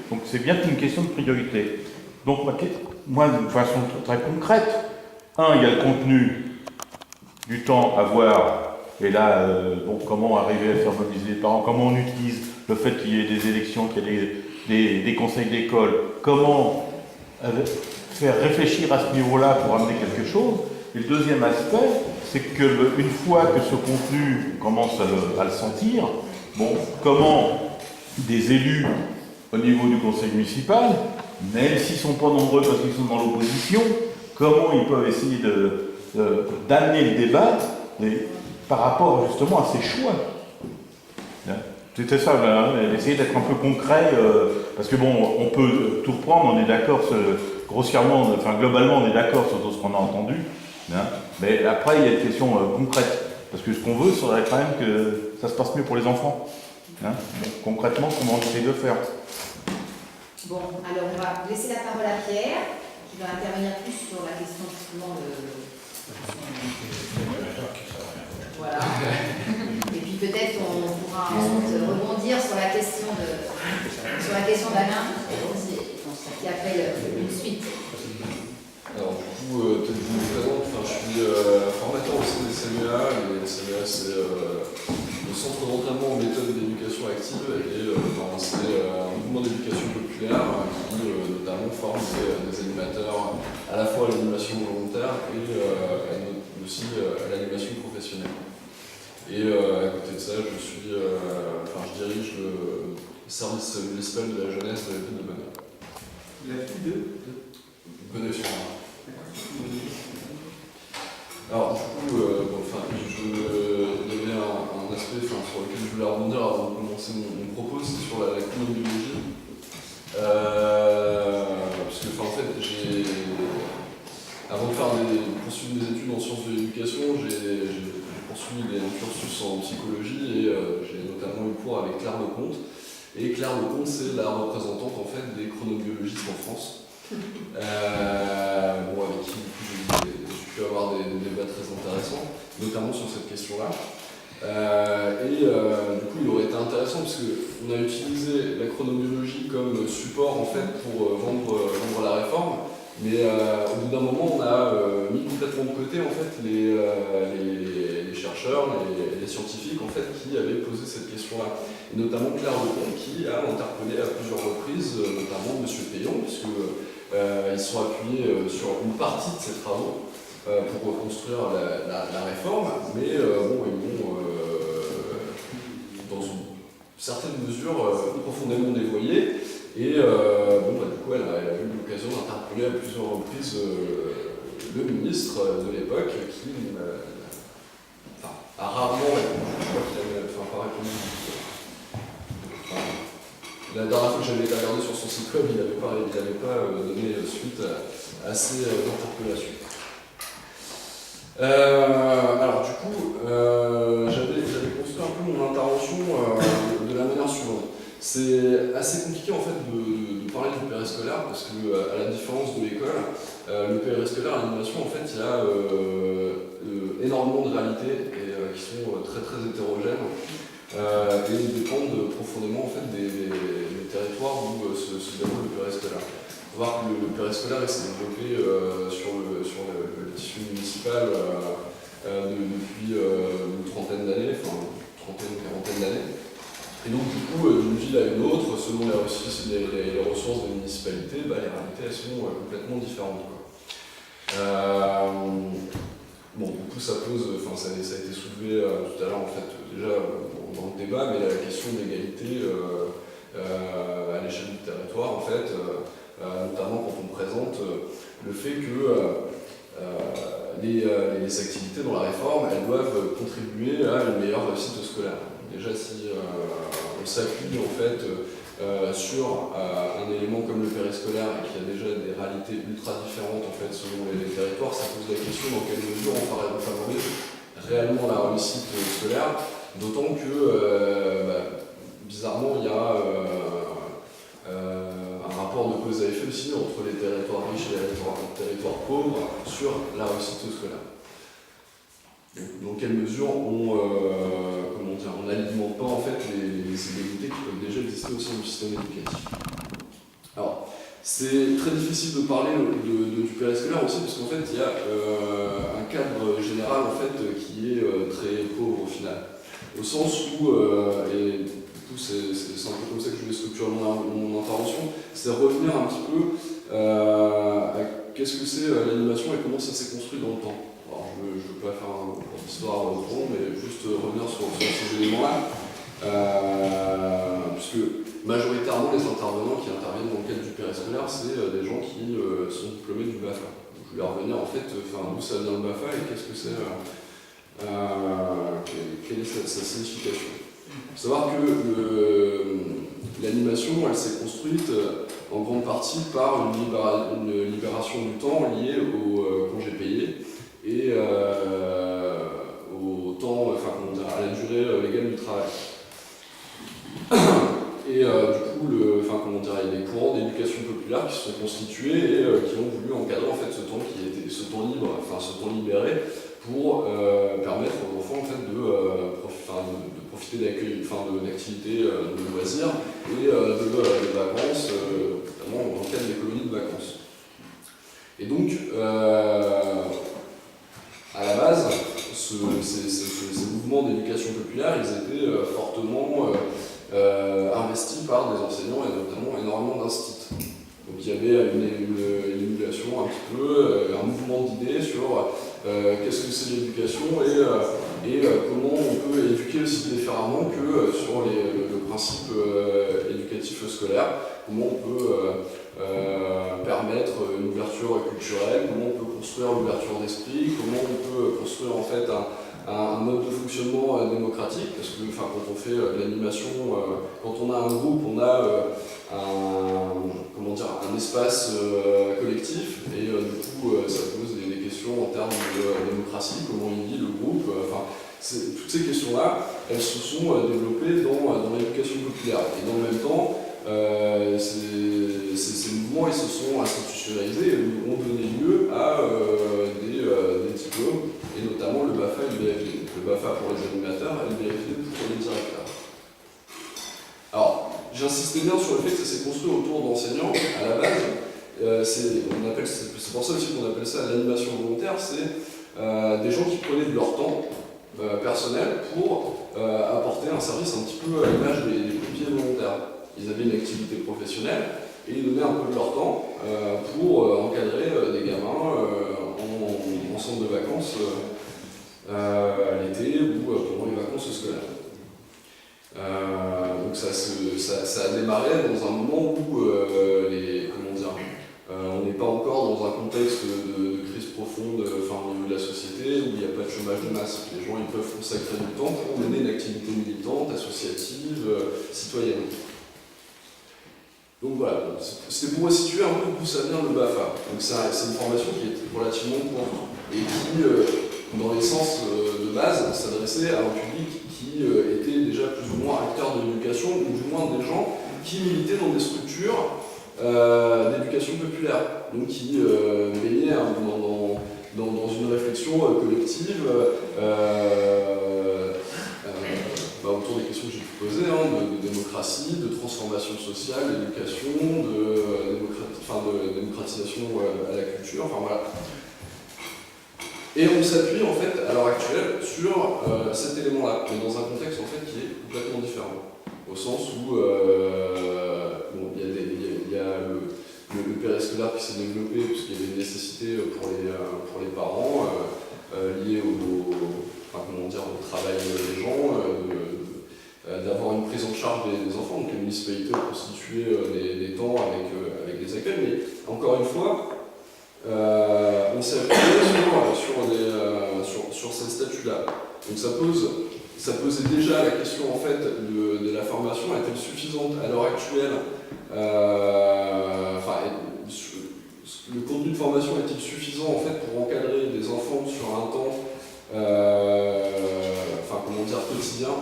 Donc c'est bien une question de priorité. Donc moi, de façon très concrète, il y a le contenu du temps à voir, et là, comment arriver à faire mobiliser les parents, comment on utilise le fait qu'il y ait des élections, qu'il y ait des conseils d'école, comment faire réfléchir à ce niveau-là pour amener quelque chose. Et le deuxième aspect, c'est que une fois que ce contenu commence à le sentir, comment des élus au niveau du conseil municipal, même s'ils ne sont pas nombreux parce qu'ils sont dans l'opposition, comment ils peuvent essayer d'amener le débat par rapport justement à ces choix. C'était ça, essayer d'être un peu concret, parce que on peut tout reprendre, on est d'accord, grossièrement, globalement, on est d'accord sur tout ce qu'on a entendu, mais après, il y a des questions concrètes, parce que ce qu'on veut, c'est quand même que ça se passe mieux pour les enfants. Concrètement, comment on essaie de faire? Bon, alors on va laisser la parole à Pierre, qui va intervenir plus sur la question justement de... Voilà. Et puis peut-être on pourra ensuite rebondir sur la question d'Alain, qui appelle une suite. Alors du coup, peut-être je me présente, je suis formateur au sein des CMEA, et les CMEA c'est le centre d'entraînement en méthode d'éducation active, et c'est un mouvement d'éducation populaire qui notamment forme des animateurs à la fois à l'animation volontaire et aussi à l'animation professionnelle. Et à côté de ça, je dirige le service municipal de la jeunesse de la ville de Bonneuil. La ville de Bonneuil-sur-Marne. Alors du coup, il y avait un aspect sur lequel je voulais rebondir avant de commencer mon propos, c'est sur la chronobiologie. Parce que en fait, avant de poursuivre des études en sciences de l'éducation, j'ai poursuivi un cursus en psychologie, et j'ai notamment eu cours avec Claire Lecomte. Et Claire Lecomte, c'est la représentante en fait des chronobiologistes en France. Avec qui j'ai pu avoir des débats très intéressants, notamment sur cette question-là. Du coup, il aurait été intéressant parce qu'on a utilisé la chronobiologie comme support en fait pour vendre la réforme, mais au bout d'un moment, on a mis complètement de côté en fait les chercheurs, les scientifiques en fait qui avaient posé cette question-là, et notamment Claire Lecomte qui a interpellé à plusieurs reprises, notamment M. Payon, puisque ils sont appuyés sur une partie de ces travaux pour reconstruire la réforme, mais ils vont, dans une certaine mesure, profondément dévoyée. Et du coup, elle a eu l'occasion d'interpeller à plusieurs reprises le ministre de l'époque, qui a rarement répondu. Je crois qu'il n'avait pas répondu. La dernière fois que j'avais été regardé sur son site web, il n'avait pas donné suite à ces interpellations. Alors du coup, j'avais construit un peu mon intervention de la manière suivante. C'est assez compliqué en fait de parler du périscolaire parce que, à la différence de l'école, le périscolaire, l'animation, en fait, il y a énormément de réalités et qui sont très très hétérogènes. Et ils dépendent profondément en fait, des territoires où se déroule le périscolaire. Il faut voir que le périscolaire s'est développé sur le tissu municipal depuis une trentaine d'années, quarantaine d'années. Et donc du coup, d'une ville à une autre, selon les ressources des municipalités, les réalités elles sont complètement différentes. Du coup ça pose, ça a été soulevé tout à l'heure en fait, déjà dans le débat, mais la question d'égalité à l'échelle du territoire en fait, notamment quand on présente le fait que les activités dans la réforme, elles doivent contribuer à une meilleure réussite scolaire. Déjà si on s'appuie en fait sur un élément comme le périscolaire et qu'il y a déjà des réalités ultra différentes en fait selon les territoires, ça pose la question dans quelle mesure on favorise réellement la réussite scolaire, d'autant que bizarrement il y a un rapport de cause à effet aussi entre les territoires riches et les territoires pauvres sur la réussite scolaire. Dans quelle mesure on n'alimente pas en fait les inégalités qui peuvent déjà exister au sein du système éducatif. C'est très difficile de parler du périscolaire aussi, parce qu'en fait, il y a un cadre général en fait, qui est très pauvre au final. Au sens où, et du coup, c'est un peu comme ça que je vais structurer mon intervention, c'est revenir un petit peu à qu'est-ce que c'est l'animation et comment ça s'est construit dans le temps. Alors, je ne veux pas faire une histoire trop, mais juste revenir sur ces éléments-là. Puisque majoritairement les intervenants qui interviennent dans le cadre du périscolaire, c'est des gens qui sont diplômés du BAFA. Donc, je voulais revenir en fait, d'où ça vient le BAFA et qu'est-ce que c'est, quelle est sa signification. Il faut savoir que l'animation, elle s'est construite en grande partie par une libération du temps liée au congé payé et au temps, à la durée légale du travail. Et du coup, il y a des courants d'éducation populaire qui se sont constitués et qui ont voulu encadrer en fait, ce temps libre, ce temps libéré, pour permettre aux enfants en fait, de profiter d'activités de loisirs et de vacances, notamment dans le cadre des colonies de vacances. Et donc, à la base, ces mouvements d'éducation populaire, ils étaient fortement investis par des enseignants et notamment énormément d'instituts. Donc il y avait une émulation un petit peu, un mouvement d'idées sur qu'est-ce que c'est l'éducation et comment on peut éduquer aussi différemment que sur le principe éducatif scolaire, comment on peut permettre une ouverture culturelle, comment on peut construire l'ouverture d'esprit, comment on peut construire en fait un mode de fonctionnement démocratique, parce que quand on fait de l'animation, quand on a un groupe, on a un espace collectif, et du coup ça pose des questions en termes de démocratie, comment il vit le groupe, toutes ces questions-là, elles se sont développées dans l'éducation populaire. Et dans le même temps, ces mouvements ils se sont institutionnalisés et ont donné lieu à des diplômes, et notamment le BAFA et le BFD. Le BAFA pour les animateurs et le BFD pour les directeurs. Alors, j'insistais bien sur le fait que ça s'est construit autour d'enseignants. À la base, c'est pour ça aussi qu'on appelle ça l'animation volontaire, c'est des gens qui prenaient de leur temps personnel pour apporter un service un petit peu à l'image des pompiers volontaires. Ils avaient une activité professionnelle et ils donnaient un peu de leur temps pour encadrer des gamins en centre de vacances à l'été ou pendant les vacances scolaires. Donc ça a démarré dans un moment où on n'est pas encore dans un contexte de crise profonde au niveau de la société, où il n'y a pas de chômage de masse. Les gens ils peuvent consacrer du temps pour mener une activité militante, associative, citoyenne. Donc voilà, c'était pour situer un peu d'où ça vient le BAFA. Donc c'est une formation qui est relativement courte et qui, dans les sens de base, s'adressait à un public qui était déjà plus ou moins acteur de l'éducation, ou du moins des gens qui militaient dans des structures d'éducation populaire, donc qui baignaient dans une réflexion collective autour des questions que j'ai pu poser, de démocratie, de transformation sociale, d'éducation, de démocratisation à la culture, voilà. Et on s'appuie en fait à l'heure actuelle sur cet élément-là, mais dans un contexte en fait qui est complètement différent, au sens où il y a le périscolaire qui s'est développé puisqu'il y avait une nécessité pour les parents liée au travail des gens, d'avoir une prise en charge des enfants. Donc les municipalités ont constitué des temps avec des accueils, mais encore une fois, on s'est appuyé sur ces statuts-là. Donc ça posait déjà la question en fait de la formation est-elle suffisante à l'heure actuelle, le contenu de formation est-il suffisant en fait pour encadrer des enfants sur un temps quotidien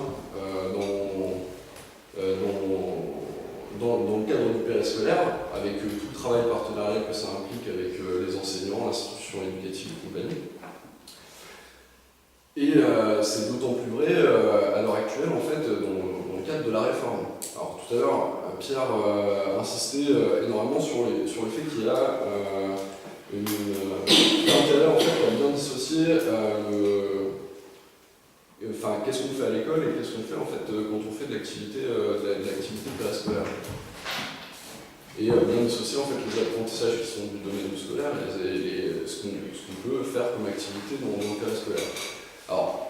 dans le cadre du périscolaire, avec tout le travail partenarial que ça implique avec les enseignants, l'institution éducative et compagnie. Et c'est d'autant plus vrai à l'heure actuelle, en fait, dans le cadre de la réforme. Alors tout à l'heure, Pierre insistait énormément sur le fait qu'il y a un intérêt en fait, à bien dissocier qu'est-ce qu'on fait à l'école et qu'est-ce qu'on fait en fait, quand on fait de l'activité périscolaire. Et bien dissocier en fait, les apprentissages qui sont du domaine du scolaire et ce qu'on peut faire comme activité dans le périscolaire. Alors,